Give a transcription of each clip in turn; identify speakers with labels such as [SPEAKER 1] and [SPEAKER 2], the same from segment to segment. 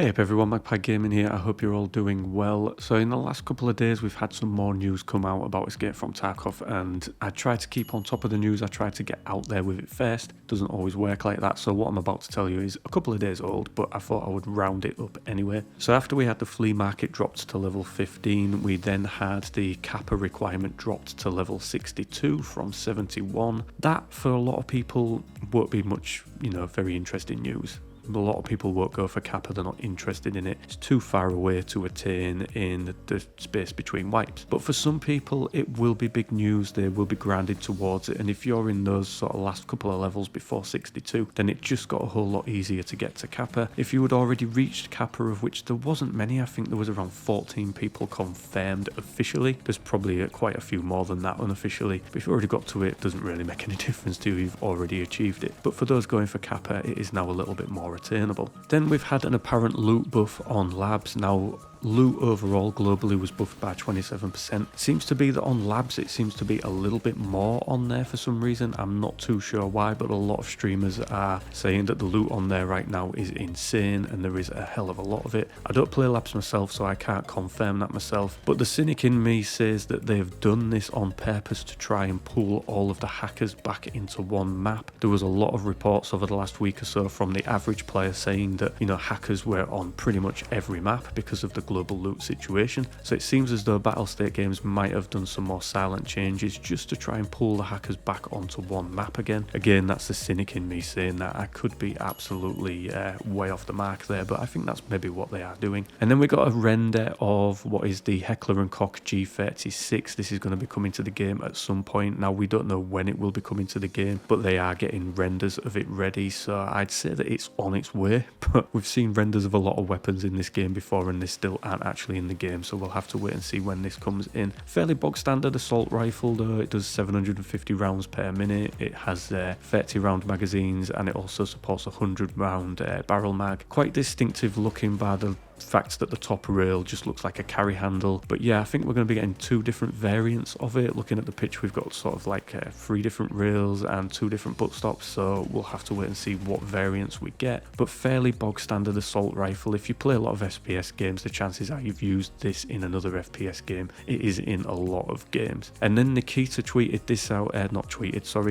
[SPEAKER 1] Hey up everyone, Magpie Gaming here. I hope you're all doing well. So in the last couple of days we've had some more news come out about Escape from Tarkov, and I try to keep on top of the news. I try to get out there with it first. Doesn't always work like that, so what I'm about to tell you is a couple of days old, but I thought I would round it up anyway. So after we had the flea market dropped to level 15, we then had the Kappa requirement dropped to level 62 from 71. That for a lot of people won't be much, very interesting news. A lot of people won't go for Kappa, they're not interested in it. It's too far away to attain in the space between wipes. But for some people, it will be big news, they will be grounded towards it. And if you're in those sort of last couple of levels before 62, then it just got a whole lot easier to get to Kappa. If you had already reached Kappa, of which there wasn't many, I think there was around 14 people confirmed officially. There's probably quite a few more than that unofficially. But if you already got to it, it doesn't really make any difference to you, you've already achieved it. But for those going for Kappa, it is now a little bit more attainable. Then we've had an apparent loot buff on labs. Now, loot overall globally was buffed by 27%. Seems to be that on labs it seems to be a little bit more on there for some reason. I'm not too sure why, but a lot of streamers are saying that the loot on there right now is insane and there is a hell of a lot of it. I don't play labs myself, so I can't confirm that myself, but the cynic in me says that they have done this on purpose to try and pull all of the hackers back into one map. There was a lot of reports over the last week or so from the average player saying that, hackers were on pretty much every map because of the global loot situation. So it seems as though Battlestate Games might have done some more silent changes just to try and pull the hackers back onto one map again. Again, that's the cynic in me saying that. I could be absolutely way off the mark there, but I think that's maybe what they are doing. And then we got a render of what is the Heckler & Koch G36. This is going to be coming to the game at some point. Now, we don't know when it will be coming to the game, but they are getting renders of it ready, so I'd say that it's on its way. But we've seen renders of a lot of weapons in this game before and they still aren't actually in the game, so we'll have to wait and see when this comes in. Fairly bog standard assault rifle though. It does 750 rounds per minute. It has 30 round magazines and it also supports a 100 round barrel mag. Quite distinctive looking by the fact that the top rail just looks like a carry handle. But yeah, I think we're going to be getting two different variants of it. Looking at the pitch, we've got sort of like 3 different rails and 2 different butt stops, so we'll have to wait and see what variants we get. But fairly bog standard assault rifle. If you play a lot of FPS games, the chances are you've used this in another FPS game. It is in a lot of games. And then Nikita tweeted this out,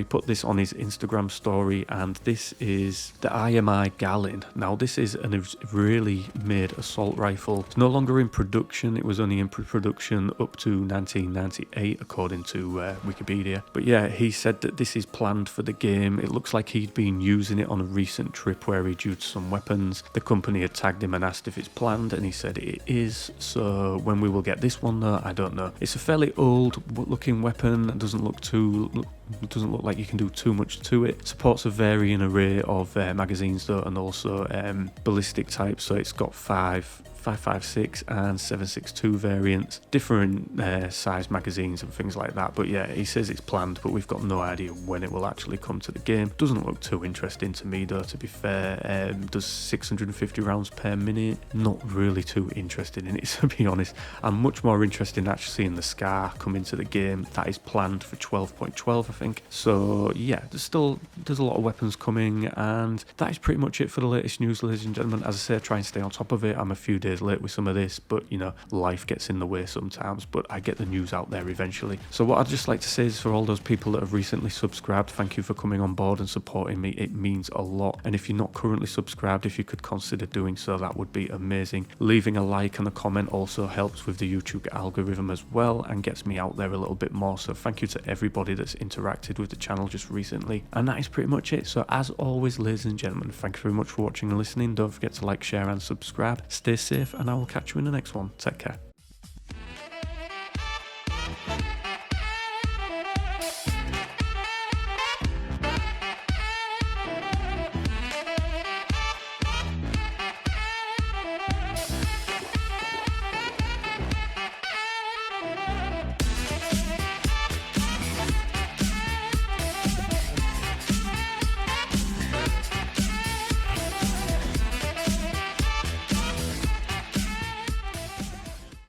[SPEAKER 1] put this on his Instagram story, and this is the IMI Gallon. Now this is a really made assault rifle. It's no longer in production. It was only in production up to 1998 according to Wikipedia. But yeah, he said that this is planned for the game. It looks like he'd been using it on a recent trip where he'd used some weapons. The company had tagged him and asked if it's planned, and he said it is. So when we will get this one though, I don't know. It's a fairly old looking weapon. It doesn't look like you can do too much to it. Supports a varying array of magazines though, and also ballistic types. So it's got 5.56 and 7.62 variants, different size magazines and things like that. But yeah, he says it's planned, but we've got no idea when it will actually come to the game. Doesn't look too interesting to me though, to be fair. Does 650 rounds per minute. Not really too interested in it, to be honest. I'm much more interested in actually seeing the Scar come into the game. That is planned for 12.12, I think. So yeah, there's a lot of weapons coming, and that is pretty much it for the latest news, ladies and gentlemen. As I say, I try and stay on top of it. I'm a few days late with some of this, but life gets in the way sometimes, but I get the news out there eventually. So what I'd just like to say is, for all those people that have recently subscribed, thank you for coming on board and supporting me. It means a lot. And if you're not currently subscribed, if you could consider doing so, that would be amazing. Leaving a like and a comment also helps with the YouTube algorithm as well and gets me out there a little bit more. So thank you to everybody that's interacted with the channel just recently. And that is pretty much it. So as always, ladies and gentlemen, thank you very much for watching and listening. Don't forget to like, share and subscribe. Stay safe, and I will catch you in the next one. Take care.